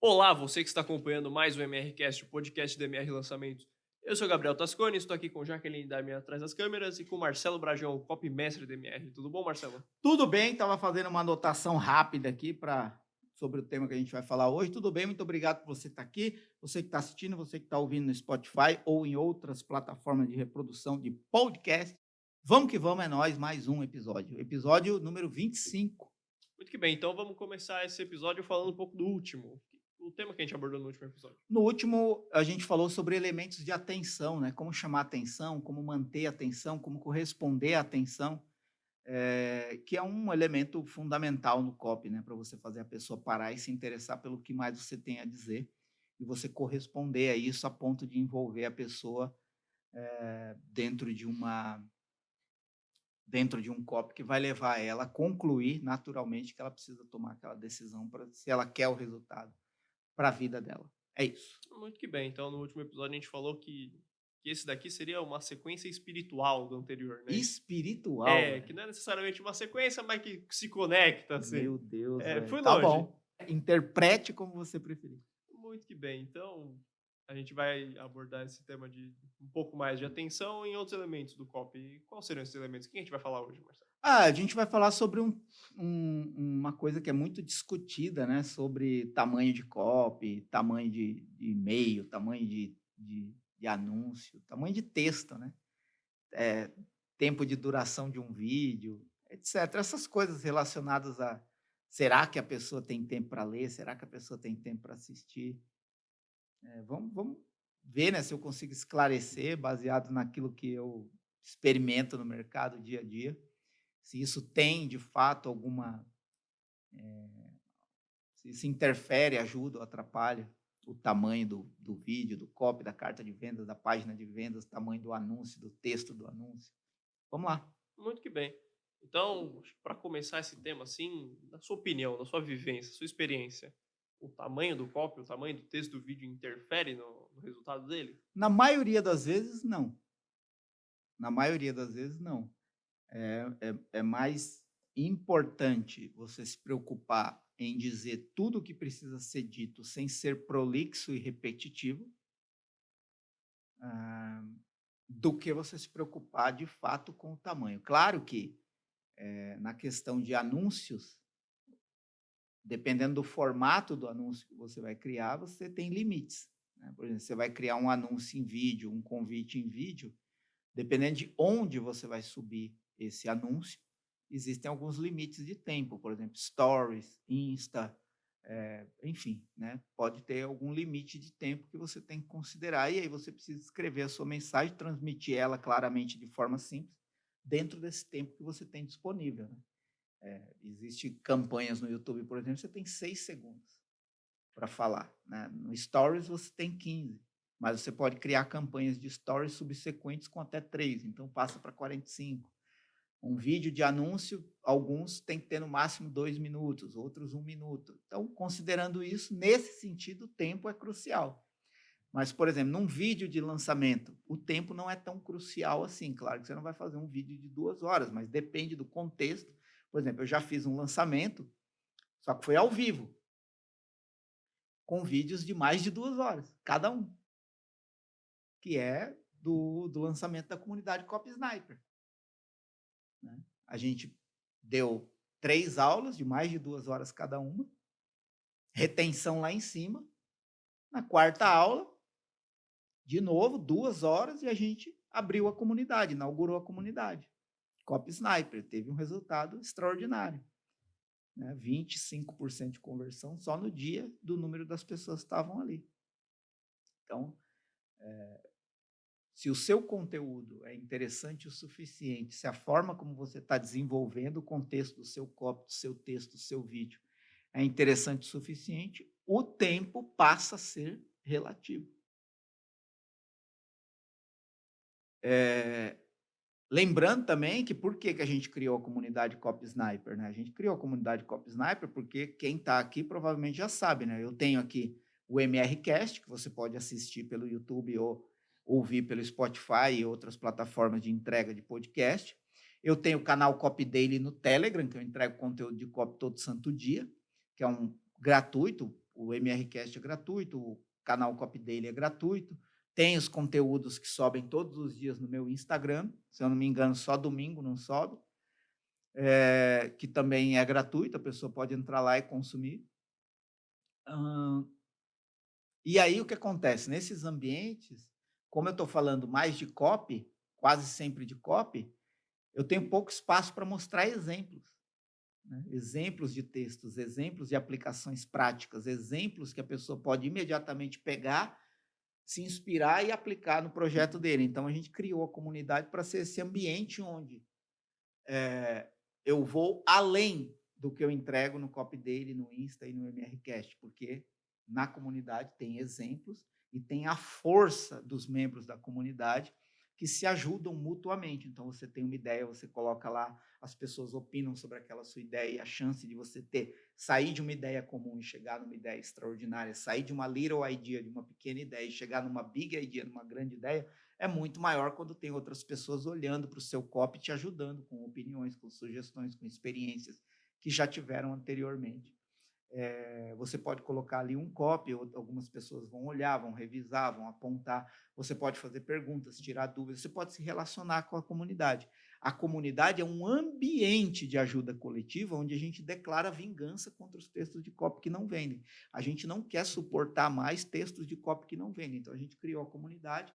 Olá, você que está acompanhando mais o MRCast, o podcast do MR Lançamentos. Eu sou o Gabriel Tascone, estou aqui com Jaqueline Darmin atrás das câmeras e com Marcelo Brajão, o copy mestre do MR. Tudo bom, Marcelo? Tudo bem, estava fazendo uma anotação rápida aqui sobre o tema que a gente vai falar hoje. Tudo bem, muito obrigado por você estar aqui, você que está assistindo, você que está ouvindo no Spotify ou em outras plataformas de reprodução de podcast. Vamos que vamos, é nós, mais um episódio. Episódio número 25. Muito que bem, então vamos começar esse episódio falando um pouco do último, o tema que a gente abordou no último episódio. No último, a gente falou sobre elementos de atenção, né? Como chamar atenção, como manter a atenção, como corresponder à atenção. Que é um elemento fundamental no copy, né, para você fazer a pessoa parar e se interessar pelo que mais você tem a dizer, e você corresponder a isso a ponto de envolver a pessoa, dentro de um copy que vai levar ela a concluir naturalmente que ela precisa tomar aquela decisão para se ela quer o resultado para a vida dela. É isso. Muito que bem, então no último episódio a gente falou que esse daqui seria uma sequência espiritual do anterior, né? Espiritual, Que velho. não é necessariamente uma sequência, mas que se conecta, assim. Meu Deus, velho. Fui Tá longe. bom. Interprete como você preferir. Muito que bem. Então, a gente vai abordar esse tema de um pouco mais de atenção em outros elementos do copy. E quais seriam esses elementos? O que a gente vai falar hoje, Marcelo? A gente vai falar sobre uma coisa que é muito discutida, né, sobre tamanho de copy, tamanho de e-mail, tamanho de anúncio, tamanho de texto, né, tempo de duração de um vídeo, etcétera. Essas coisas relacionadas a será que a pessoa tem tempo para ler, será que a pessoa tem tempo para assistir? Vamos ver, né, se eu consigo esclarecer baseado naquilo que eu experimento no mercado dia a dia, se isso tem de fato se isso interfere, ajuda ou atrapalha o tamanho do vídeo, do copy, da carta de vendas, da página de vendas, o tamanho do anúncio, do texto do anúncio. Vamos lá. Muito que bem. Então, para começar esse tema, assim, na sua opinião, na sua vivência, sua experiência, o tamanho do copy, o tamanho do texto do vídeo interfere no resultado dele? Na maioria das vezes, não. Na maioria das vezes, não. É mais importante você se preocupar em dizer tudo o que precisa ser dito sem ser prolixo e repetitivo, ah, do que você se preocupar de fato com o tamanho. Claro que, na questão de anúncios, dependendo do formato do anúncio que você vai criar, você tem limites, né. Por exemplo, você vai criar um anúncio em vídeo, um convite em vídeo, dependendo de onde você vai subir esse anúncio, existem alguns limites de tempo, por exemplo, Stories, Insta, enfim, né, pode ter algum limite de tempo que você tem que considerar, e aí você precisa escrever a sua mensagem, transmitir ela claramente de forma simples, dentro desse tempo que você tem disponível, né. Existe campanhas no YouTube, por exemplo, você tem 6 segundos para falar, né. No Stories você tem 15, mas você pode criar campanhas de Stories subsequentes com até 3, então passa para 45. Um vídeo de anúncio, alguns têm que ter no máximo 2 minutos, outros 1 minuto. Então, considerando isso, nesse sentido, o tempo é crucial. Mas, por exemplo, num vídeo de lançamento, o tempo não é tão crucial assim. Claro que você não vai fazer um vídeo de 2 horas, mas depende do contexto. Por exemplo, eu já fiz um lançamento, só que foi ao vivo, com vídeos de mais de 2 horas, cada um, que é do lançamento da comunidade Copy Sniper, né. A gente deu 3 aulas de mais de 2 horas cada uma, retenção lá em cima. Na quarta aula, de novo, 2 horas e a gente abriu a comunidade, inaugurou a comunidade. Copy Sniper teve um resultado extraordinário, né, 25% de conversão só no dia do número das pessoas que estavam ali. Então, se o seu conteúdo é interessante o suficiente, se a forma como você está desenvolvendo o contexto do seu copy, do seu texto, do seu vídeo é interessante o suficiente, o tempo passa a ser relativo. Lembrando também que por que a gente criou a comunidade Copy Sniper, né? A gente criou a comunidade Copy Sniper porque quem está aqui provavelmente já sabe, né? Eu tenho aqui o MRCast, que você pode assistir pelo YouTube ou ouvir pelo Spotify e outras plataformas de entrega de podcast. Eu tenho o canal Copy Daily no Telegram, que eu entrego conteúdo de copy todo santo dia, que é um gratuito. O MRCast é gratuito, o canal Copy Daily é gratuito. Tem os conteúdos que sobem todos os dias no meu Instagram. Se eu não me engano, só domingo não sobe. Que também é gratuito, a pessoa pode entrar lá e consumir. E aí, o que acontece? Nesses ambientes, como eu estou falando mais de copy, quase sempre de copy, eu tenho pouco espaço para mostrar exemplos. Né? Exemplos de textos, exemplos de aplicações práticas, exemplos que a pessoa pode imediatamente pegar, se inspirar e aplicar no projeto dele. Então, a gente criou a comunidade para ser esse ambiente onde eu vou além do que eu entrego no Copy Daily, no Insta e no MRCast, porque na comunidade tem exemplos e tem a força dos membros da comunidade que se ajudam mutuamente. Então, você tem uma ideia, você coloca lá, as pessoas opinam sobre aquela sua ideia e a chance de você sair de uma ideia comum e chegar numa ideia extraordinária, sair de uma little idea, de uma pequena ideia e chegar numa big idea, numa grande ideia, é muito maior quando tem outras pessoas olhando para o seu copy, te ajudando com opiniões, com sugestões, com experiências que já tiveram anteriormente. Você pode colocar ali um copy, algumas pessoas vão olhar, vão revisar, vão apontar, você pode fazer perguntas, tirar dúvidas, você pode se relacionar com a comunidade. A comunidade é um ambiente de ajuda coletiva onde a gente declara vingança contra os textos de copy que não vendem. A gente não quer suportar mais textos de copy que não vendem, então a gente criou a comunidade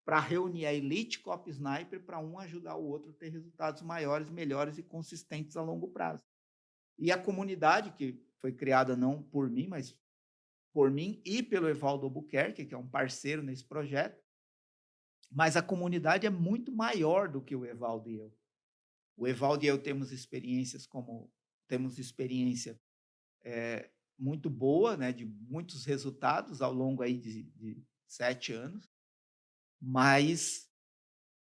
para reunir a elite Copy Sniper para um ajudar o outro a ter resultados maiores, melhores e consistentes a longo prazo. E a comunidade, que foi criada não por mim, mas por mim e pelo Evaldo Albuquerque, que é um parceiro nesse projeto, mas a comunidade é muito maior do que o Evaldo e eu. O Evaldo e eu temos experiência muito boa, né, de muitos resultados ao longo aí de 7 anos, mas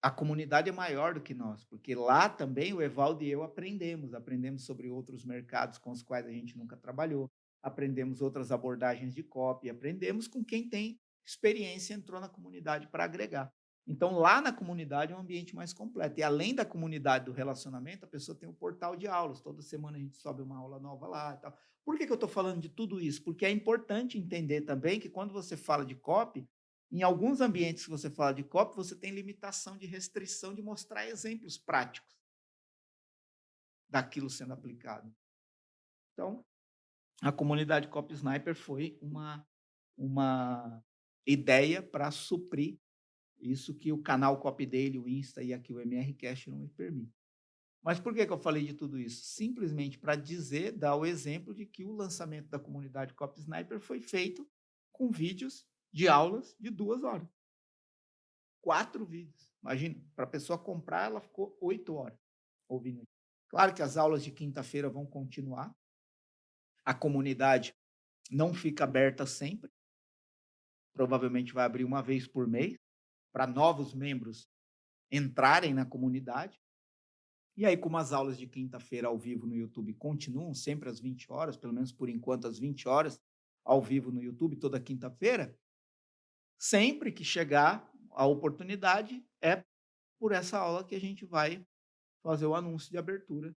a comunidade é maior do que nós, porque lá também o Evaldo e eu aprendemos sobre outros mercados com os quais a gente nunca trabalhou, aprendemos outras abordagens de copy, aprendemos com quem tem experiência e entrou na comunidade para agregar. Então, lá na comunidade é um ambiente mais completo. E além da comunidade do relacionamento, a pessoa tem um portal de aulas. Toda semana a gente sobe uma aula nova lá e tal. Por que eu estou falando de tudo isso? Porque é importante entender também que quando você fala de copy, em alguns ambientes que você fala de copy, você tem limitação de restrição de mostrar exemplos práticos daquilo sendo aplicado. Então, a comunidade Copy Sniper foi uma ideia para suprir isso que o canal Copy Daily, o Insta e aqui o MRCast não me permitem. Mas por que eu falei de tudo isso? Simplesmente para dar o exemplo de que o lançamento da comunidade Copy Sniper foi feito com vídeos de aulas de 2 horas. 4 vídeos. Imagina, para a pessoa comprar, ela ficou 8 horas ouvindo. Claro que as aulas de quinta-feira vão continuar. A comunidade não fica aberta sempre. Provavelmente vai abrir uma vez por mês para novos membros entrarem na comunidade. E aí, como as aulas de quinta-feira ao vivo no YouTube continuam sempre às 20 horas, pelo menos por enquanto às 20 horas, ao vivo no YouTube toda quinta-feira, sempre que chegar a oportunidade, é por essa aula que a gente vai fazer o anúncio de abertura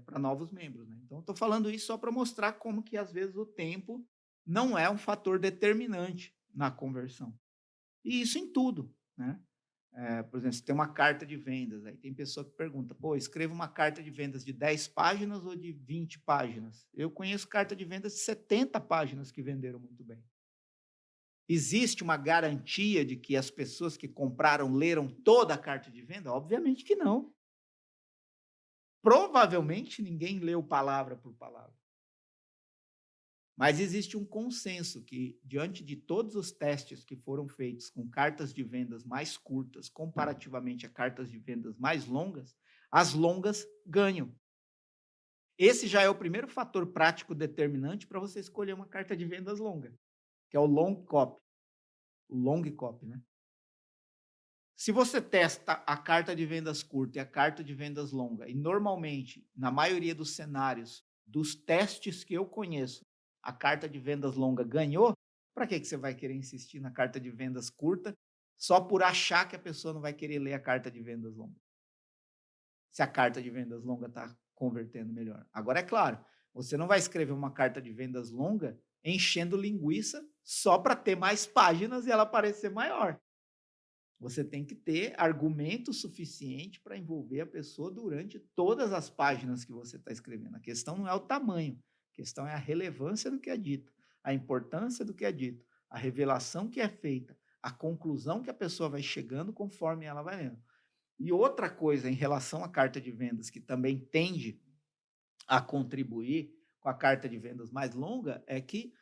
para novos membros. Né? Então, estou falando isso só para mostrar como que, às vezes, o tempo não é um fator determinante na conversão. E isso em tudo. Né? Por exemplo, você tem uma carta de vendas, aí tem pessoa que pergunta, escreva uma carta de vendas de 10 páginas ou de 20 páginas? Eu conheço carta de vendas de 70 páginas que venderam muito bem. Existe uma garantia de que as pessoas que compraram leram toda a carta de venda? Obviamente que não. Provavelmente ninguém leu palavra por palavra. Mas existe um consenso que, diante de todos os testes que foram feitos com cartas de vendas mais curtas, comparativamente a cartas de vendas mais longas, as longas ganham. Esse já é o primeiro fator prático determinante para você escolher uma carta de vendas longa, que é o long copy. O long copy, né? Se você testa a carta de vendas curta e a carta de vendas longa, e normalmente, na maioria dos cenários, dos testes que eu conheço, a carta de vendas longa ganhou, para que você vai querer insistir na carta de vendas curta só por achar que a pessoa não vai querer ler a carta de vendas longa? Se a carta de vendas longa está convertendo melhor. Agora, é claro, você não vai escrever uma carta de vendas longa enchendo linguiça só para ter mais páginas e ela parecer maior. Você tem que ter argumento suficiente para envolver a pessoa durante todas as páginas que você está escrevendo. A questão não é o tamanho, a questão é a relevância do que é dito, a importância do que é dito, a revelação que é feita, a conclusão que a pessoa vai chegando conforme ela vai lendo. E outra coisa em relação à carta de vendas que também tende a contribuir com a carta de vendas mais longa é que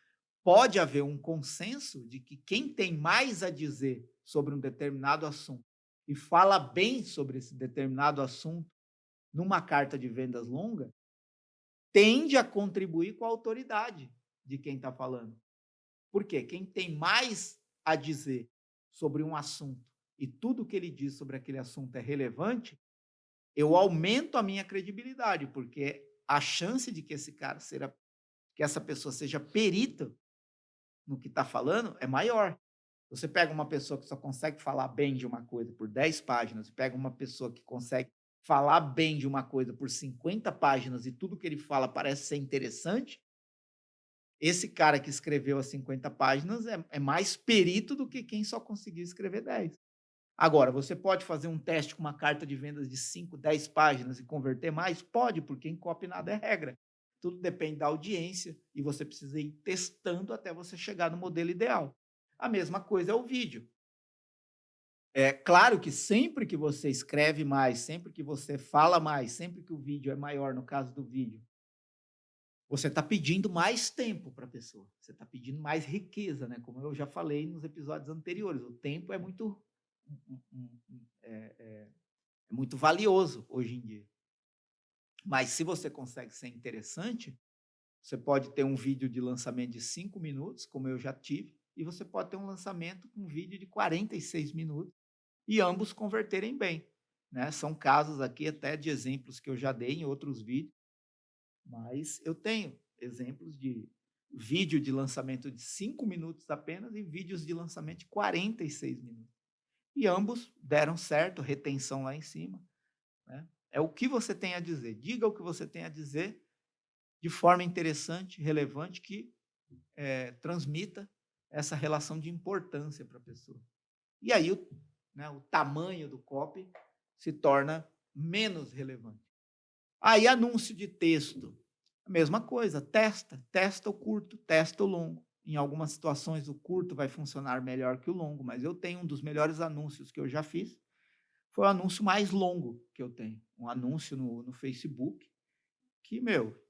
pode haver um consenso de que quem tem mais a dizer sobre um determinado assunto e fala bem sobre esse determinado assunto numa carta de vendas longa, tende a contribuir com a autoridade de quem está falando. Por quê? Quem tem mais a dizer sobre um assunto e tudo que ele diz sobre aquele assunto é relevante, eu aumento a minha credibilidade, porque a chance de que que essa pessoa seja perita no que está falando é maior. Você pega uma pessoa que só consegue falar bem de uma coisa por 10 páginas, e pega uma pessoa que consegue falar bem de uma coisa por 50 páginas e tudo que ele fala parece ser interessante, esse cara que escreveu as 50 páginas é mais perito do que quem só conseguiu escrever 10. Agora, você pode fazer um teste com uma carta de vendas de 5, 10 páginas e converter mais? Pode, porque em copy nada é regra. Tudo depende da audiência e você precisa ir testando até você chegar no modelo ideal. A mesma coisa é o vídeo. É claro que sempre que você escreve mais, sempre que você fala mais, sempre que o vídeo é maior, no caso do vídeo, você está pedindo mais tempo para a pessoa. Você está pedindo mais riqueza, né? Como eu já falei nos episódios anteriores. O tempo é é muito valioso hoje em dia. Mas se você consegue ser interessante, você pode ter um vídeo de lançamento de 5 minutos, como eu já tive, e você pode ter um lançamento com um vídeo de 46 minutos e ambos converterem bem, né? São casos aqui até de exemplos que eu já dei em outros vídeos, mas eu tenho exemplos de vídeo de lançamento de 5 minutos apenas e vídeos de lançamento de 46 minutos. E ambos deram certo, retenção lá em cima, né? É o que você tem a dizer. Diga o que você tem a dizer de forma interessante, relevante, que transmita essa relação de importância para a pessoa. E aí o tamanho do copy se torna menos relevante. Aí, anúncio de texto, a mesma coisa, testa o curto, testa o longo. Em algumas situações, o curto vai funcionar melhor que o longo, mas eu tenho um dos melhores anúncios que eu já fiz, foi o anúncio mais longo que eu tenho. Um anúncio no Facebook, que,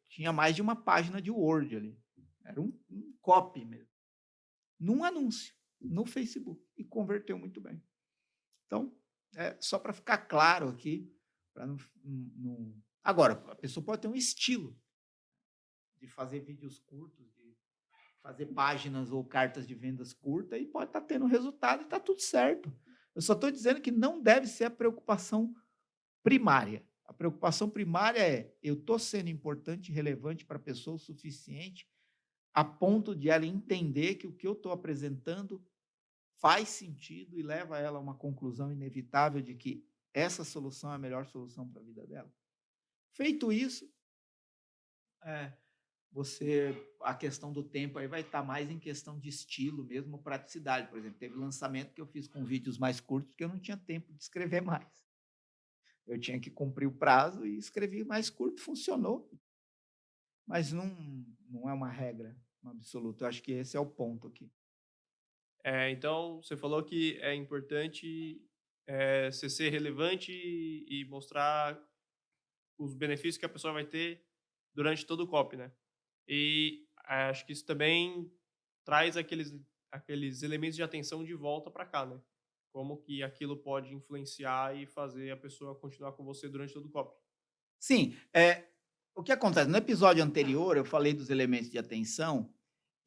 tinha mais de uma página de Word ali. Era um copy mesmo. Num anúncio, no Facebook. E converteu muito bem. Então, só para ficar claro aqui, para não. Agora, a pessoa pode ter um estilo de fazer vídeos curtos, de fazer páginas ou cartas de vendas curtas e pode estar tendo resultado e está tudo certo. Eu só estou dizendo que não deve ser a preocupação primária. A preocupação primária é: eu estou sendo importante e relevante para a pessoa o suficiente a ponto de ela entender que o que eu estou apresentando faz sentido e leva ela a uma conclusão inevitável de que essa solução é a melhor solução para a vida dela. Feito isso, a questão do tempo aí vai estar mais em questão de estilo mesmo, praticidade. Por exemplo, teve lançamento que eu fiz com vídeos mais curtos porque eu não tinha tempo de escrever mais. Eu tinha que cumprir o prazo e escrevi mais curto, funcionou. Mas não é uma regra absoluta. Eu acho que esse é o ponto aqui. Então, você falou que é importante você ser relevante e mostrar os benefícios que a pessoa vai ter durante todo o copy, né? E acho que isso também traz aqueles elementos de atenção de volta para cá, né? Como que aquilo pode influenciar e fazer a pessoa continuar com você durante todo o copy. Sim, o que acontece? No episódio anterior, eu falei dos elementos de atenção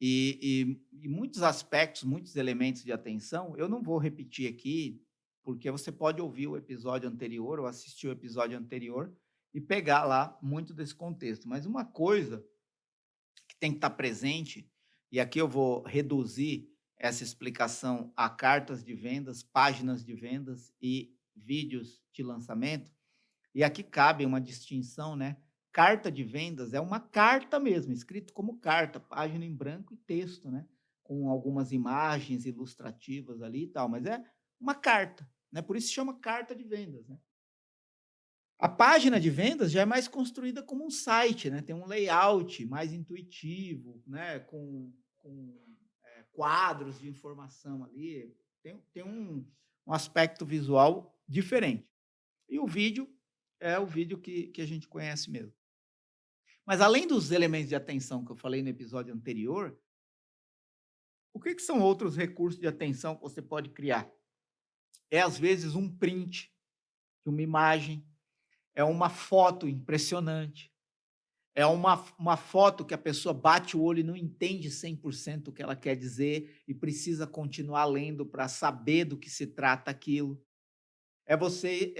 e muitos aspectos, muitos elementos de atenção, eu não vou repetir aqui, porque você pode ouvir o episódio anterior ou assistir o episódio anterior e pegar lá muito desse contexto. Mas uma coisa que tem que estar presente, e aqui eu vou reduzir essa explicação a cartas de vendas, páginas de vendas e vídeos de lançamento, e aqui cabe uma distinção, né? carta de vendas é uma carta mesmo, escrito como carta, página em branco e texto, né? Com algumas imagens ilustrativas ali e tal, mas é uma carta, né? Por isso se chama carta de vendas, né? A página de vendas já é mais construída como um site, né? Tem um layout mais intuitivo, né? Com quadros de informação ali. Tem um aspecto visual diferente. E o vídeo é o vídeo que a gente conhece mesmo. Mas além dos elementos de atenção que eu falei no episódio anterior, o que são outros recursos de atenção que você pode criar? É, às vezes, um print de uma imagem, é uma foto impressionante, é uma foto que a pessoa bate o olho e não entende 100% o que ela quer dizer e precisa continuar lendo para saber do que se trata aquilo. É você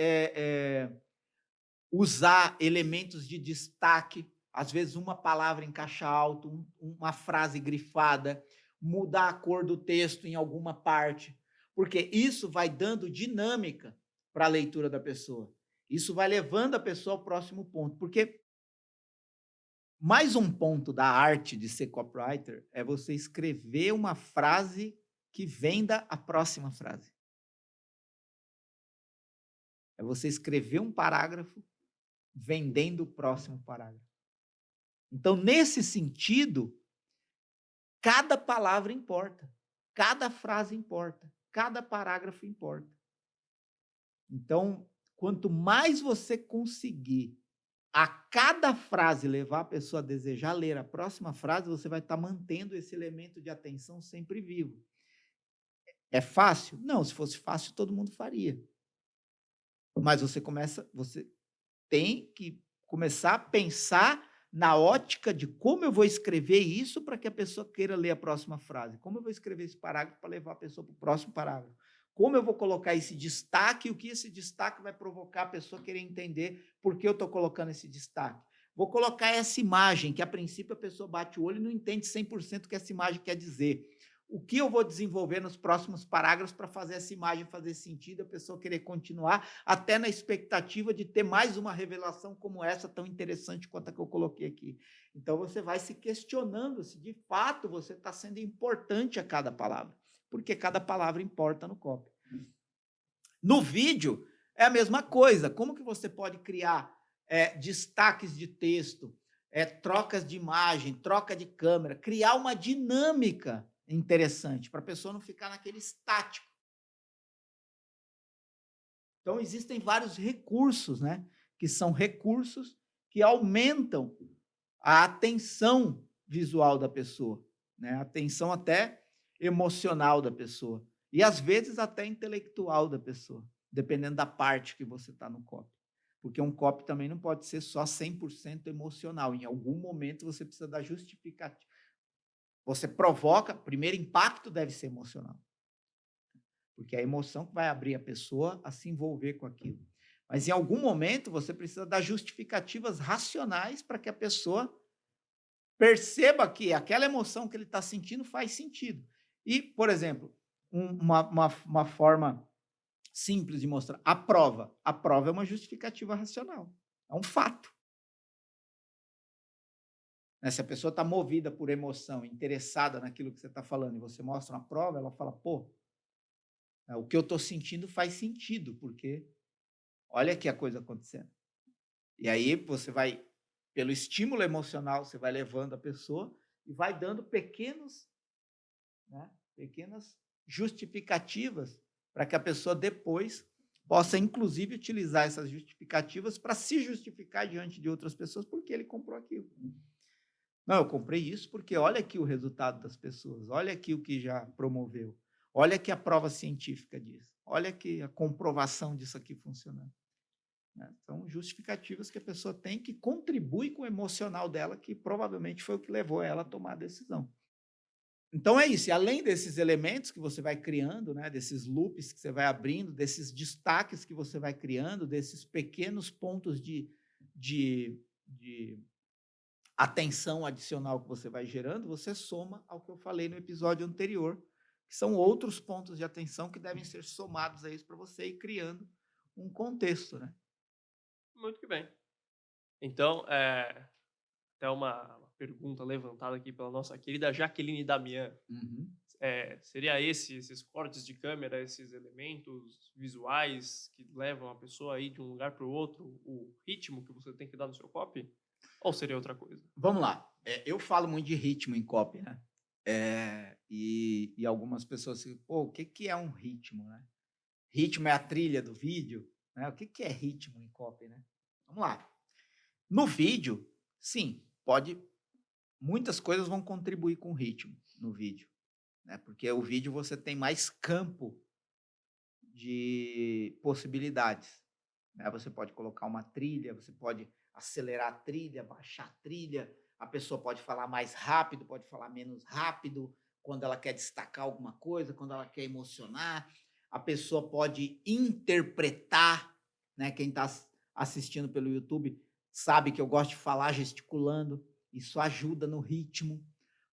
usar elementos de destaque, às vezes uma palavra em caixa alta, uma frase grifada, mudar a cor do texto em alguma parte, porque isso vai dando dinâmica para a leitura da pessoa. Isso vai levando a pessoa ao próximo ponto, porque mais um ponto da arte de ser copywriter é você escrever uma frase que venda a próxima frase. É você escrever um parágrafo vendendo o próximo parágrafo. Então, nesse sentido, cada palavra importa, cada frase importa, cada parágrafo importa. Então, quanto mais você conseguir a cada frase levar a pessoa a desejar ler a próxima frase, você vai estar mantendo esse elemento de atenção sempre vivo. É fácil? Não, se fosse fácil, todo mundo faria. Mas você tem que começar a pensar na ótica de como eu vou escrever isso para que a pessoa queira ler a próxima frase. Como eu vou escrever esse parágrafo para levar a pessoa para o próximo parágrafo. Como eu vou colocar esse destaque e o que esse destaque vai provocar a pessoa querer entender por que eu estou colocando esse destaque. Vou colocar essa imagem, que a princípio a pessoa bate o olho e não entende 100% o que essa imagem quer dizer. O que eu vou desenvolver nos próximos parágrafos para fazer essa imagem fazer sentido, a pessoa querer continuar, até na expectativa de ter mais uma revelação como essa, tão interessante quanto a que eu coloquei aqui. Então, você vai se questionando se de fato você está sendo importante a cada palavra, porque cada palavra importa no copy. No vídeo, é a mesma coisa. Como que você pode criar destaques de texto, trocas de imagem, troca de câmera, criar uma dinâmica interessante, para a pessoa não ficar naquele estático. Então, existem vários recursos, né? Que são recursos que aumentam a atenção visual da pessoa, né? A atenção até emocional da pessoa. E, às vezes, até intelectual da pessoa, dependendo da parte que você está no copy. Porque um copy também não pode ser só 100% emocional. Em algum momento, você precisa dar justificativa. Você provoca, o primeiro impacto deve ser emocional. Porque é a emoção que vai abrir a pessoa a se envolver com aquilo. Mas em algum momento você precisa dar justificativas racionais para que a pessoa perceba que aquela emoção que ele está sentindo faz sentido. E, por exemplo, uma forma simples de mostrar, a prova. A prova é uma justificativa racional. É um fato. Né? Se a pessoa está movida por emoção, interessada naquilo que você está falando, e você mostra uma prova, ela fala, pô, o que eu estou sentindo faz sentido, porque olha aqui a coisa acontecendo. E aí você vai, pelo estímulo emocional, você vai levando a pessoa e vai dando pequenas justificativas para que a pessoa depois possa, inclusive, utilizar essas justificativas para se justificar diante de outras pessoas porque ele comprou aquilo. Não, eu comprei isso porque olha aqui o resultado das pessoas, olha aqui o que já promoveu, olha aqui a prova científica disso, olha aqui a comprovação disso aqui funcionando. Né? São justificativas que a pessoa tem que contribui com o emocional dela, que provavelmente foi o que levou ela a tomar a decisão. Então é isso, e além desses elementos que você vai criando, né, desses loops que você vai abrindo, desses destaques que você vai criando, desses pequenos pontos de atenção adicional que você vai gerando, você soma ao que eu falei no episódio anterior, que são outros pontos de atenção que devem ser somados a isso para você ir criando um contexto, né? Muito que bem. Então, até uma pergunta levantada aqui pela nossa querida Jaqueline Damian. Uhum. Seria esses cortes de câmera, esses elementos visuais que levam a pessoa aí de um lugar para o outro, o ritmo que você tem que dar no seu copy? Ou seria outra coisa? Vamos lá. Eu falo muito de ritmo em copy, né? E algumas pessoas dizem, pô, o que, que é um ritmo, né? Ritmo é a trilha do vídeo, né? O que, que é ritmo em copy, né? Vamos lá. No vídeo, sim, pode. Muitas coisas vão contribuir com o ritmo no vídeo, né? Porque o vídeo você tem mais campo de possibilidades, né? Você pode colocar uma trilha, você pode acelerar a trilha, baixar a trilha, a pessoa pode falar mais rápido, pode falar menos rápido, quando ela quer destacar alguma coisa, quando ela quer emocionar, a pessoa pode interpretar, né? Quem está assistindo pelo YouTube sabe que eu gosto de falar gesticulando, isso ajuda no ritmo,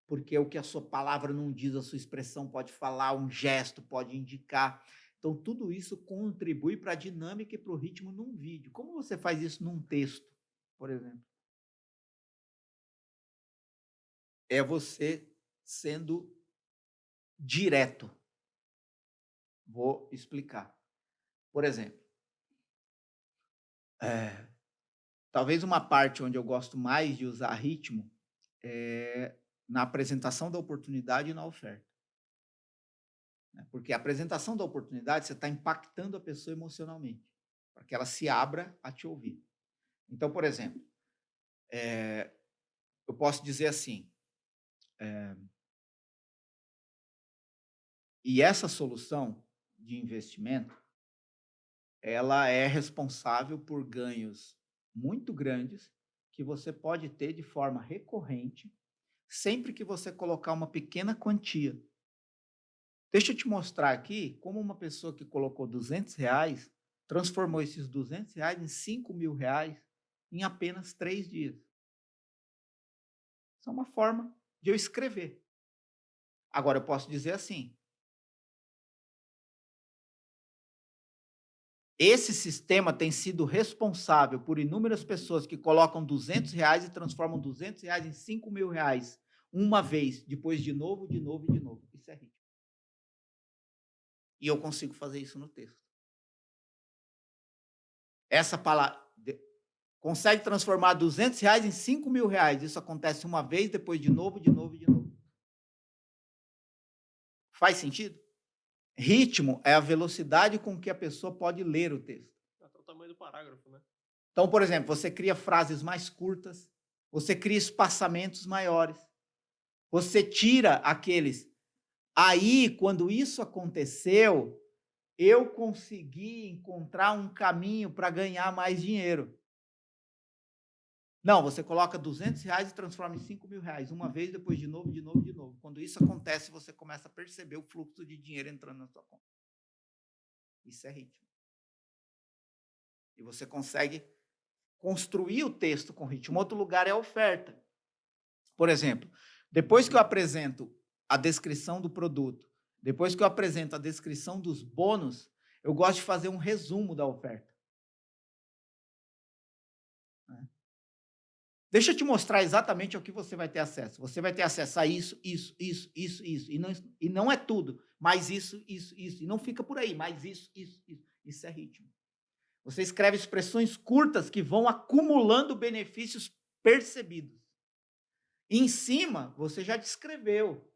porque o que a sua palavra não diz, a sua expressão pode falar, um gesto pode indicar. Então, tudo isso contribui para a dinâmica e para o ritmo num vídeo. Como você faz isso num texto, por exemplo? É você sendo direto. Vou explicar. Por exemplo, talvez uma parte onde eu gosto mais de usar ritmo é na apresentação da oportunidade e na oferta, né? Porque a apresentação da oportunidade, você está impactando a pessoa emocionalmente, para que ela se abra a te ouvir. Então, por exemplo, eu posso dizer assim, e essa solução de investimento, ela é responsável por ganhos muito grandes que você pode ter de forma recorrente, sempre que você colocar uma pequena quantia. Deixa eu te mostrar aqui como uma pessoa que colocou R$ 200 transformou esses R$ 200 em R$ 5.000 em apenas 3 dias. Isso é uma forma de eu escrever. Agora, eu posso dizer assim, esse sistema tem sido responsável por inúmeras pessoas que colocam R$ 200 e transformam R$ 200 em R$ 5.000 uma vez, depois de novo, de novo e de novo. Isso é ritmo. E eu consigo fazer isso no texto. Essa palavra consegue transformar R$ 200 em R$ 5.000. Isso acontece uma vez, depois de novo, de novo e de novo. Faz sentido? Ritmo é a velocidade com que a pessoa pode ler o texto. Até o tamanho do parágrafo, né? Então, por exemplo, você cria frases mais curtas, você cria espaçamentos maiores, você tira aqueles. Aí, quando isso aconteceu, eu consegui encontrar um caminho para ganhar mais dinheiro. Não, você coloca R$ 200 e transforma em R$ 5.000, uma vez, depois de novo, de novo, de novo. Quando isso acontece, você começa a perceber o fluxo de dinheiro entrando na sua conta. Isso é ritmo. E você consegue construir o texto com ritmo. Outro lugar é a oferta. Por exemplo, depois que eu apresento a descrição do produto, depois que eu apresento a descrição dos bônus, eu gosto de fazer um resumo da oferta. Deixa eu te mostrar exatamente ao que você vai ter acesso. Você vai ter acesso a isso, isso, isso, isso, isso. E não é tudo, mas isso, isso, isso. E não fica por aí, mas isso, isso, isso. Isso é ritmo. Você escreve expressões curtas que vão acumulando benefícios percebidos. E em cima, você já descreveu.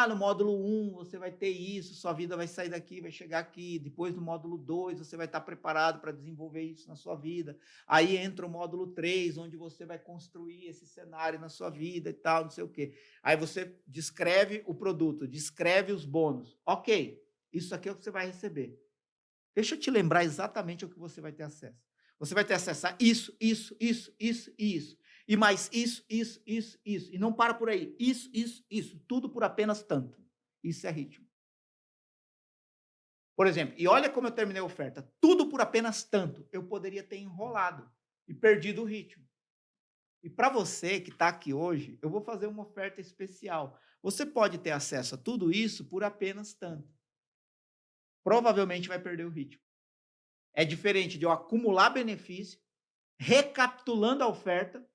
No módulo 1 você vai ter isso, sua vida vai sair daqui, vai chegar aqui. Depois do módulo 2 você vai estar preparado para desenvolver isso na sua vida. Aí entra o módulo 3, onde você vai construir esse cenário na sua vida e tal, não sei o quê. Aí você descreve o produto, descreve os bônus. Ok, isso aqui é o que você vai receber. Deixa eu te lembrar exatamente o que você vai ter acesso. Você vai ter acesso a isso, isso, isso, isso e isso. E mais isso, isso, isso, isso. E não para por aí. Isso, isso, isso. Tudo por apenas tanto. Isso é ritmo. Por exemplo, e olha como eu terminei a oferta. Tudo por apenas tanto. Eu poderia ter enrolado e perdido o ritmo. E para você que está aqui hoje, eu vou fazer uma oferta especial. Você pode ter acesso a tudo isso por apenas tanto. Provavelmente vai perder o ritmo. É diferente de eu acumular benefício, recapitulando a oferta,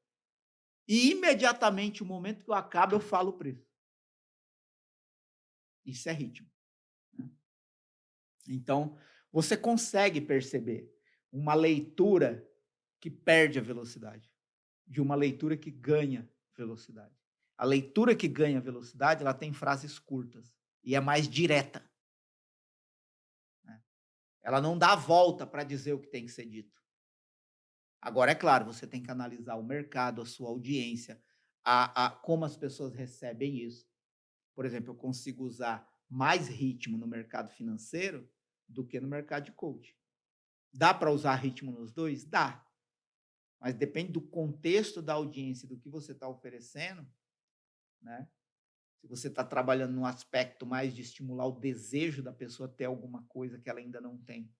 e imediatamente, o momento que eu acabo, eu falo o preço. Isso é ritmo, né? Então, você consegue perceber uma leitura que perde a velocidade, de uma leitura que ganha velocidade. A leitura que ganha velocidade, ela tem frases curtas e é mais direta, né? Ela não dá a volta para dizer o que tem que ser dito. Agora, é claro, você tem que analisar o mercado, a sua audiência, como as pessoas recebem isso. Por exemplo, eu consigo usar mais ritmo no mercado financeiro do que no mercado de coach. Dá para usar ritmo nos dois? Dá. Mas depende do contexto da audiência, do que você está oferecendo, né? Se você está trabalhando num aspecto mais de estimular o desejo da pessoa ter alguma coisa que ela ainda não tem,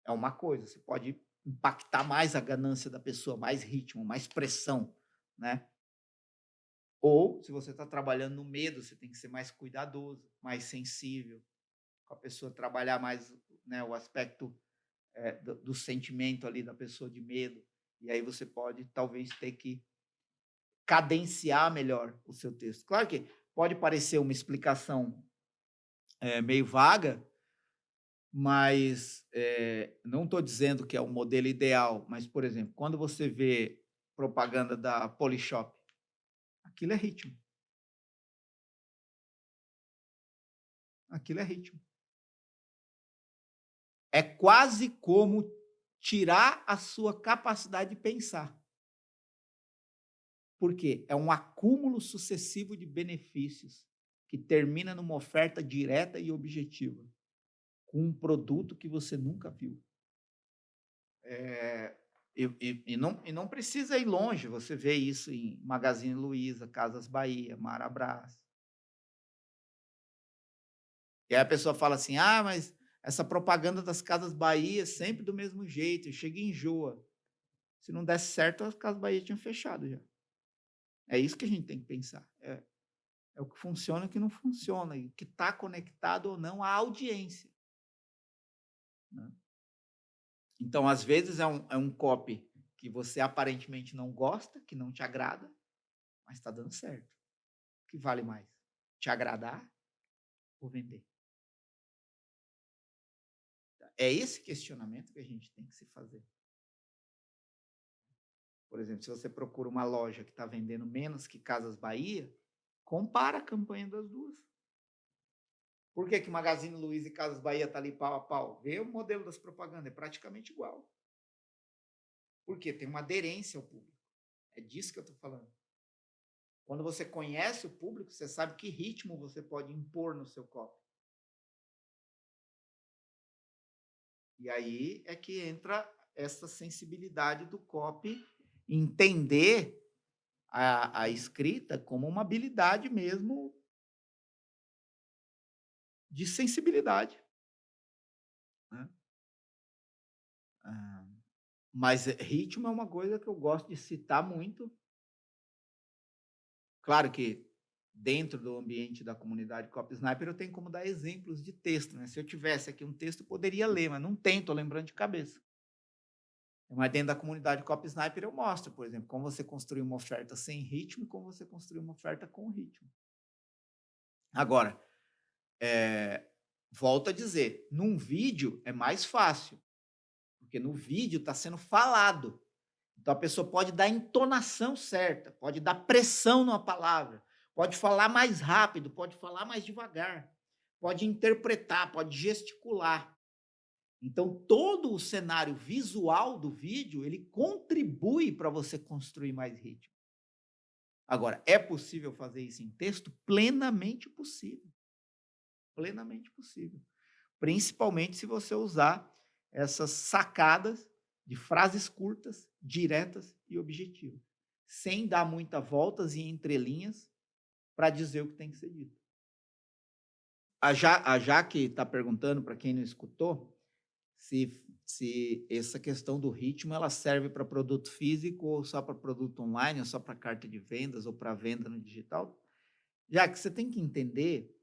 é uma coisa. Você pode impactar mais a ganância da pessoa, mais ritmo, mais pressão, né? Ou, se você está trabalhando no medo, você tem que ser mais cuidadoso, mais sensível, com a pessoa trabalhar mais, né, o aspecto do sentimento ali da pessoa de medo. E aí você pode, talvez, ter que cadenciar melhor o seu texto. Claro que pode parecer uma explicação meio vaga, mas não estou dizendo que é o modelo ideal. Mas, por exemplo, quando você vê propaganda da Polishop, aquilo é ritmo. Aquilo é ritmo. É quase como tirar a sua capacidade de pensar. Por quê? É um acúmulo sucessivo de benefícios que termina numa oferta direta e objetiva, com um produto que você nunca viu. E não precisa ir longe, você vê isso em Magazine Luiza, Casas Bahia, Marabras. E aí a pessoa fala assim: ah, mas essa propaganda das Casas Bahia é sempre do mesmo jeito, chega e enjoa. Se não desse certo, as Casas Bahia tinham fechado já. É isso que a gente tem que pensar. É o que funciona e o que não funciona, e o que está conectado ou não à audiência, né? Então, às vezes, é um copy que você aparentemente não gosta, que não te agrada, mas está dando certo. O que vale mais? Te agradar ou vender? É esse questionamento que a gente tem que se fazer. Por exemplo, se você procura uma loja que está vendendo menos que Casas Bahia, compara a campanha das duas. Por que Magazine Luiza e Casas Bahia tá ali pau a pau? Vê o modelo das propagandas, é praticamente igual. Por quê? Tem uma aderência ao público. É disso que eu estou falando. Quando você conhece o público, você sabe que ritmo você pode impor no seu copy. E aí é que entra essa sensibilidade do copy, entender a escrita como uma habilidade mesmo de sensibilidade, né? Mas ritmo é uma coisa que eu gosto de citar muito. Claro que dentro do ambiente da comunidade Copy Sniper eu tenho como dar exemplos de texto, né? Se eu tivesse aqui um texto, eu poderia ler, mas não tenho, estou lembrando de cabeça. Mas dentro da comunidade Copy Sniper eu mostro, por exemplo, como você construir uma oferta sem ritmo e como você construir uma oferta com ritmo. Agora, volto a dizer, num vídeo é mais fácil, porque no vídeo está sendo falado. Então a pessoa pode dar a entonação certa, pode dar pressão numa palavra, pode falar mais rápido, pode falar mais devagar, pode interpretar, pode gesticular. Então todo o cenário visual do vídeo, ele contribui para você construir mais ritmo. Agora, é possível fazer isso em texto? Plenamente possível. Plenamente possível. Principalmente se você usar essas sacadas de frases curtas, diretas e objetivas, sem dar muitas voltas e entrelinhas para dizer o que tem que ser dito. A Jaque está perguntando, para quem não escutou, se essa questão do ritmo ela serve para produto físico ou só para produto online, ou só para carta de vendas ou para venda no digital. Já que você tem que entender,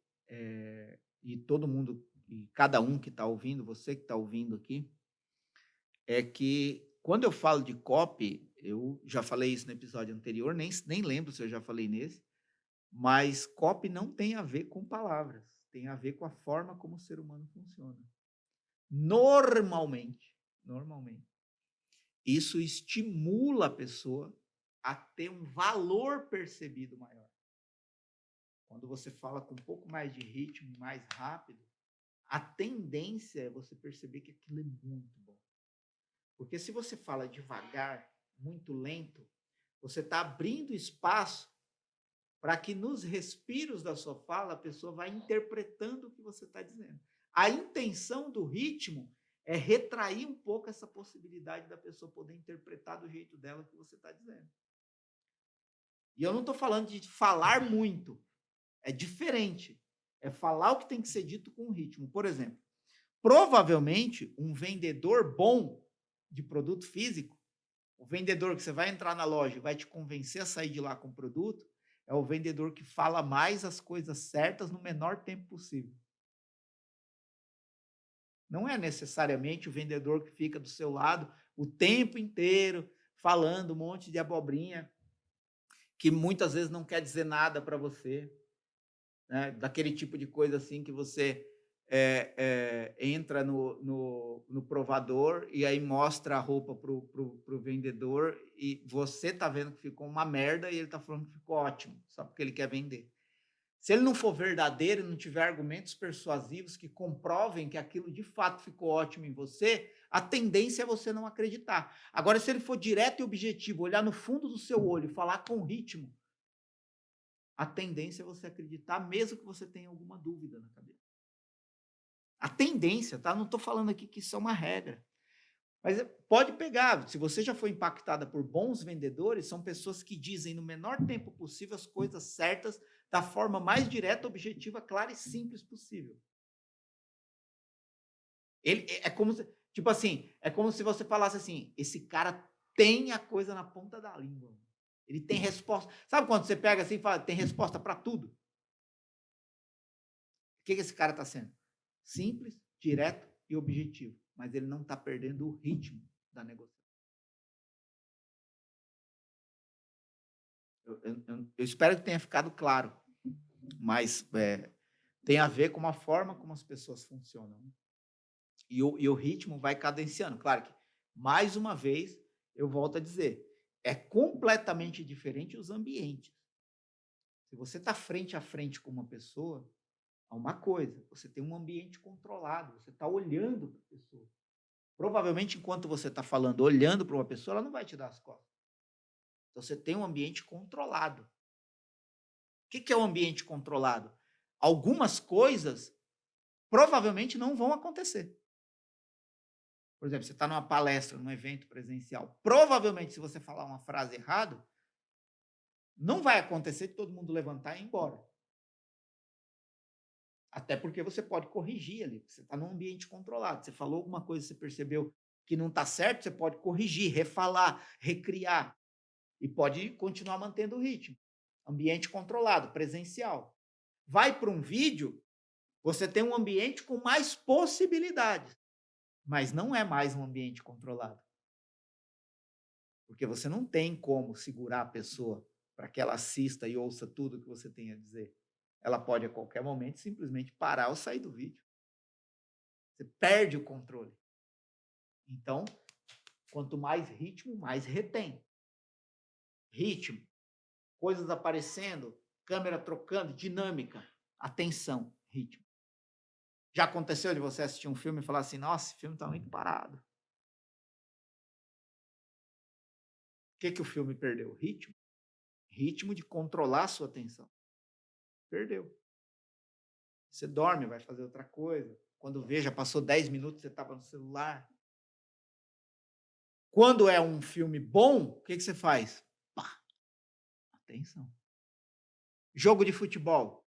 e todo mundo, e cada um que está ouvindo, você que está ouvindo aqui, é que quando eu falo de copy, eu já falei isso no episódio anterior, nem lembro se eu já falei nesse, mas copy não tem a ver com palavras, tem a ver com a forma como o ser humano funciona. Normalmente, isso estimula a pessoa a ter um valor percebido maior. Quando você fala com um pouco mais de ritmo, mais rápido, a tendência é você perceber que aquilo é muito bom. Porque se você fala devagar, muito lento, você está abrindo espaço para que nos respiros da sua fala a pessoa vá interpretando o que você está dizendo. A intenção do ritmo é retrair um pouco essa possibilidade da pessoa poder interpretar do jeito dela o que você está dizendo. E eu não estou falando de falar muito, é diferente. É falar o que tem que ser dito com ritmo. Por exemplo, provavelmente um vendedor bom de produto físico, o vendedor que você vai entrar na loja e vai te convencer a sair de lá com o produto, é o vendedor que fala mais as coisas certas no menor tempo possível. Não é necessariamente o vendedor que fica do seu lado o tempo inteiro falando um monte de abobrinha, que muitas vezes não quer dizer nada para você, né? Daquele tipo de coisa assim que você entra no provador e aí mostra a roupa pro vendedor e você tá vendo que ficou uma merda e ele tá falando que ficou ótimo, só porque ele quer vender. Se ele não for verdadeiro, não tiver argumentos persuasivos que comprovem que aquilo de fato ficou ótimo em você, a tendência é você não acreditar. Agora, se ele for direto e objetivo, olhar no fundo do seu olho, falar com ritmo, a tendência é você acreditar, mesmo que você tenha alguma dúvida na cabeça. A tendência, tá? Não estou falando aqui que isso é uma regra. Mas pode pegar, se você já foi impactada por bons vendedores, são pessoas que dizem no menor tempo possível as coisas certas, da forma mais direta, objetiva, clara e simples possível. Ele é como se, tipo assim, é como se você falasse assim: esse cara tem a coisa na ponta da língua. Ele tem resposta. Sabe quando você pega assim e fala, tem resposta para tudo? O que esse cara está sendo? Simples, direto e objetivo. Mas ele não está perdendo o ritmo da negociação. Eu espero que tenha ficado claro, mas tem a ver com a forma como as pessoas funcionam. E o ritmo vai cadenciando. Claro que, mais uma vez, eu volto a dizer, é completamente diferente os ambientes. Se você está frente a frente com uma pessoa, há uma coisa, você tem um ambiente controlado, você está olhando para a pessoa. Provavelmente, enquanto você está falando, olhando para uma pessoa, ela não vai te dar as costas. Então, você tem um ambiente controlado. O que é um ambiente controlado? Algumas coisas provavelmente não vão acontecer. Por exemplo, você está numa palestra, num evento presencial. Provavelmente, se você falar uma frase errada, não vai acontecer de todo mundo levantar e ir embora. Até porque você pode corrigir ali. Você está num ambiente controlado. Você falou alguma coisa, você percebeu que não está certo, você pode corrigir, refalar, recriar. E pode continuar mantendo o ritmo. Ambiente controlado, presencial. Vai para um vídeo, você tem um ambiente com mais possibilidades. Mas não é mais um ambiente controlado. Porque você não tem como segurar a pessoa para que ela assista e ouça tudo que você tem a dizer. Ela pode, a qualquer momento, simplesmente parar ou sair do vídeo. Você perde o controle. Então, quanto mais ritmo, mais retém. Ritmo, coisas aparecendo, câmera trocando, dinâmica, atenção, ritmo. Já aconteceu de você assistir um filme e falar assim, nossa, esse filme está muito parado. O que o filme perdeu? Ritmo. Ritmo de controlar a sua atenção. Perdeu. Você dorme, vai fazer outra coisa. Quando vê, já passou 10 minutos, você estava no celular. Quando é um filme bom, o que você faz? Pá, atenção. Jogo de futebol.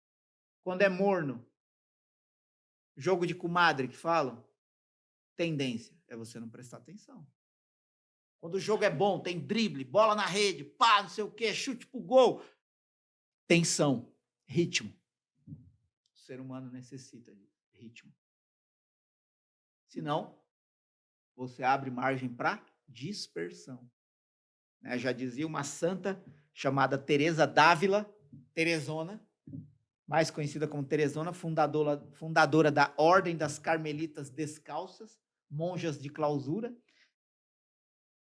Quando é morno, jogo de comadre que falam, tendência é você não prestar atenção. Quando o jogo é bom, tem drible, bola na rede, pá, não sei o quê, chute pro gol. Tensão, ritmo. O ser humano necessita de ritmo. Senão, você abre margem para dispersão. Né? Já dizia uma santa chamada Teresa d'Ávila, Teresona, mais conhecida como Teresona, fundadora da Ordem das Carmelitas Descalças, monjas de clausura.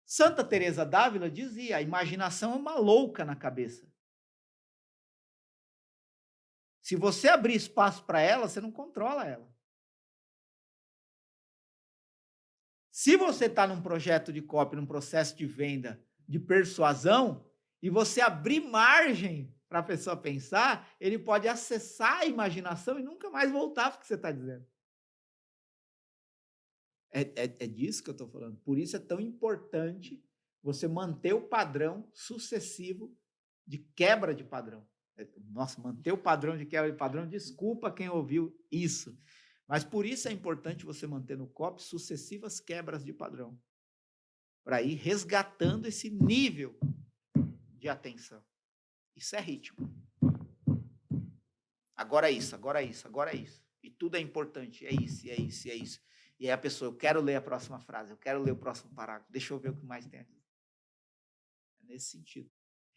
Santa Teresa d'Ávila dizia: a imaginação é uma louca na cabeça. Se você abrir espaço para ela, você não controla ela. Se você está num projeto de copy, num processo de venda, de persuasão, e você abrir margem para a pessoa pensar, ele pode acessar a imaginação e nunca mais voltar para o que você está dizendo. É disso que eu estou falando. Por isso é tão importante você manter o padrão sucessivo de quebra de padrão. Nossa, manter o padrão de quebra de padrão, desculpa quem ouviu isso. Mas por isso é importante você manter no copy sucessivas quebras de padrão, para ir resgatando esse nível de atenção. Isso é ritmo. Agora é isso, agora é isso, agora é isso. E tudo é importante, é isso, é isso, é isso. E aí a pessoa, eu quero ler a próxima frase, eu quero ler o próximo parágrafo, deixa eu ver o que mais tem aqui. É nesse sentido.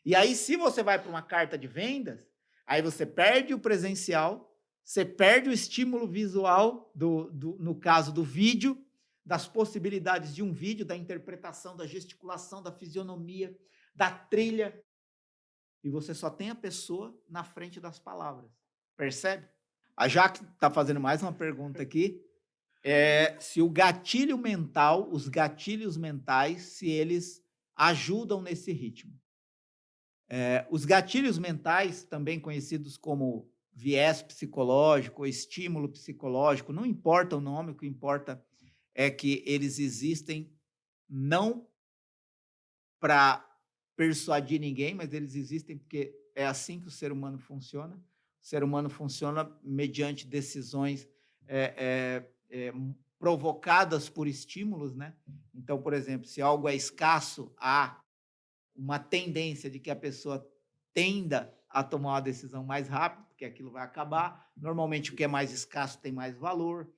E aí, se você vai para uma carta de vendas, aí você perde o presencial, você perde o estímulo visual, no caso do vídeo, das possibilidades de um vídeo, da interpretação, da gesticulação, da fisionomia, da trilha, e você só tem a pessoa na frente das palavras. Percebe? A Jaque está fazendo mais uma pergunta aqui. Se o gatilho mental, os gatilhos mentais, se eles ajudam nesse ritmo. Os gatilhos mentais, também conhecidos como viés psicológico ou estímulo psicológico, não importa o nome, o que importa é que eles existem não para persuadir ninguém, mas eles existem porque é assim que o ser humano funciona. O ser humano funciona mediante decisões provocadas por estímulos, né? Então, por exemplo, se algo é escasso, há uma tendência de que a pessoa tenda a tomar uma decisão mais rápido, porque aquilo vai acabar. Normalmente, o que é mais escasso tem mais valor.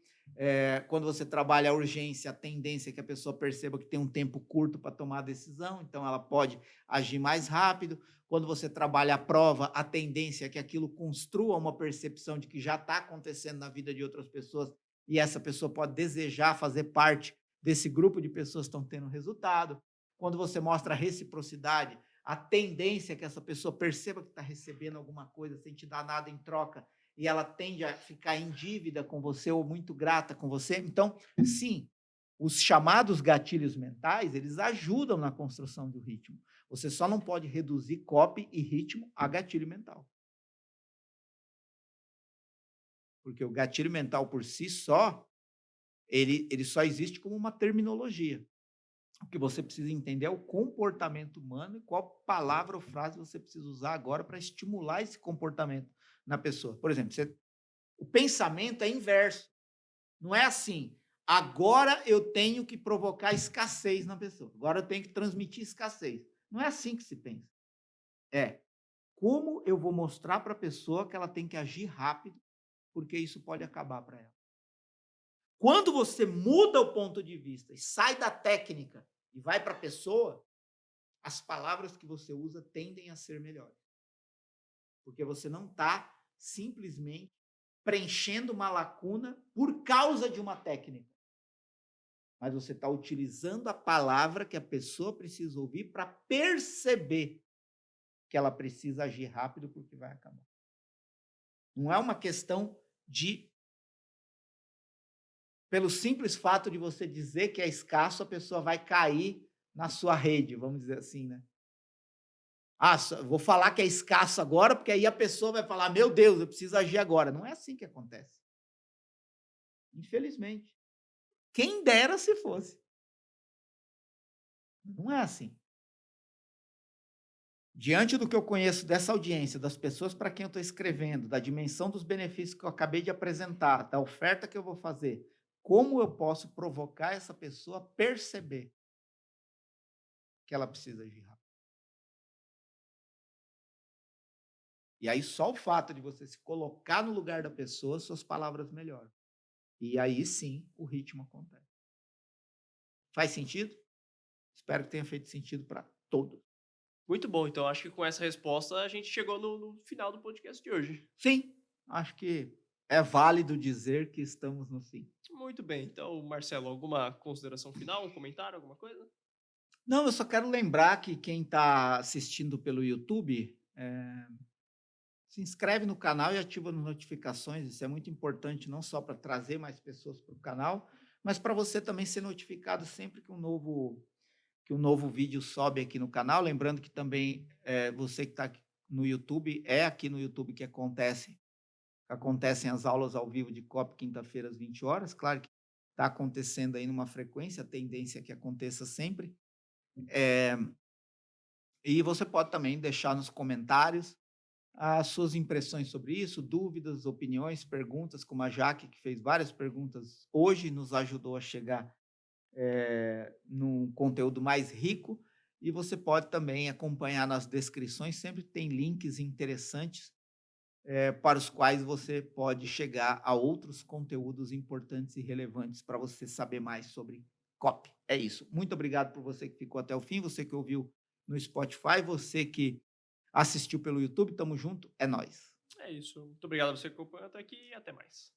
Quando você trabalha a urgência, a tendência é que a pessoa perceba que tem um tempo curto para tomar a decisão, então ela pode agir mais rápido. Quando você trabalha a prova, a tendência é que aquilo construa uma percepção de que já está acontecendo na vida de outras pessoas e essa pessoa pode desejar fazer parte desse grupo de pessoas que estão tendo resultado. Quando você mostra a reciprocidade, a tendência é que essa pessoa perceba que está recebendo alguma coisa sem te dar nada em troca e ela tende a ficar em dívida com você ou muito grata com você. Então, sim, os chamados gatilhos mentais, eles ajudam na construção do ritmo. Você só não pode reduzir copy e ritmo a gatilho mental. Porque o gatilho mental por si só, ele só existe como uma terminologia. O que você precisa entender é o comportamento humano e qual palavra ou frase você precisa usar agora para estimular esse comportamento na pessoa. Por exemplo, o pensamento é inverso. Não é assim, agora eu tenho que provocar escassez na pessoa. Agora eu tenho que transmitir escassez. Não é assim que se pensa. Como eu vou mostrar para a pessoa que ela tem que agir rápido, porque isso pode acabar para ela. Quando você muda o ponto de vista e sai da técnica e vai para a pessoa, as palavras que você usa tendem a ser melhores. Porque você não está simplesmente preenchendo uma lacuna por causa de uma técnica. Mas você está utilizando a palavra que a pessoa precisa ouvir para perceber que ela precisa agir rápido porque vai acabar. Não é uma questão de... Pelo simples fato de você dizer que é escasso, a pessoa vai cair na sua rede, vamos dizer assim, né? Vou falar que é escasso agora, porque aí a pessoa vai falar, meu Deus, eu preciso agir agora. Não é assim que acontece. Infelizmente. Quem dera se fosse. Não é assim. Diante do que eu conheço dessa audiência, das pessoas para quem eu estou escrevendo, da dimensão dos benefícios que eu acabei de apresentar, da oferta que eu vou fazer, como eu posso provocar essa pessoa a perceber que ela precisa agir rápido? E aí, só o fato de você se colocar no lugar da pessoa, suas palavras melhoram. E aí, sim, o ritmo acontece. Faz sentido? Espero que tenha feito sentido para todos. Muito bom, então acho que com essa resposta a gente chegou no final do podcast de hoje. Sim, acho que é válido dizer que estamos no fim. Muito bem, então, Marcelo, alguma consideração final, um comentário, alguma coisa? Não, eu só quero lembrar que quem está assistindo pelo YouTube, se inscreve no canal e ativa as notificações. Isso é muito importante, não só para trazer mais pessoas para o canal, mas para você também ser notificado sempre que um novo vídeo sobe aqui no canal. Lembrando que também você que está no YouTube, é aqui no YouTube que acontecem as aulas ao vivo de COP, quinta-feira, às 20 horas. Claro que está acontecendo aí numa frequência, a tendência é que aconteça sempre. E você pode também deixar nos comentários as suas impressões sobre isso, dúvidas, opiniões, perguntas, como a Jaque, que fez várias perguntas hoje, nos ajudou a chegar num conteúdo mais rico. E você pode também acompanhar nas descrições, sempre tem links interessantes para os quais você pode chegar a outros conteúdos importantes e relevantes para você saber mais sobre COP. É isso. Muito obrigado por você que ficou até o fim, você que ouviu no Spotify, você que assistiu pelo YouTube. Tamo junto, é nóis. É isso. Muito obrigado a você que acompanhou até aqui e até mais.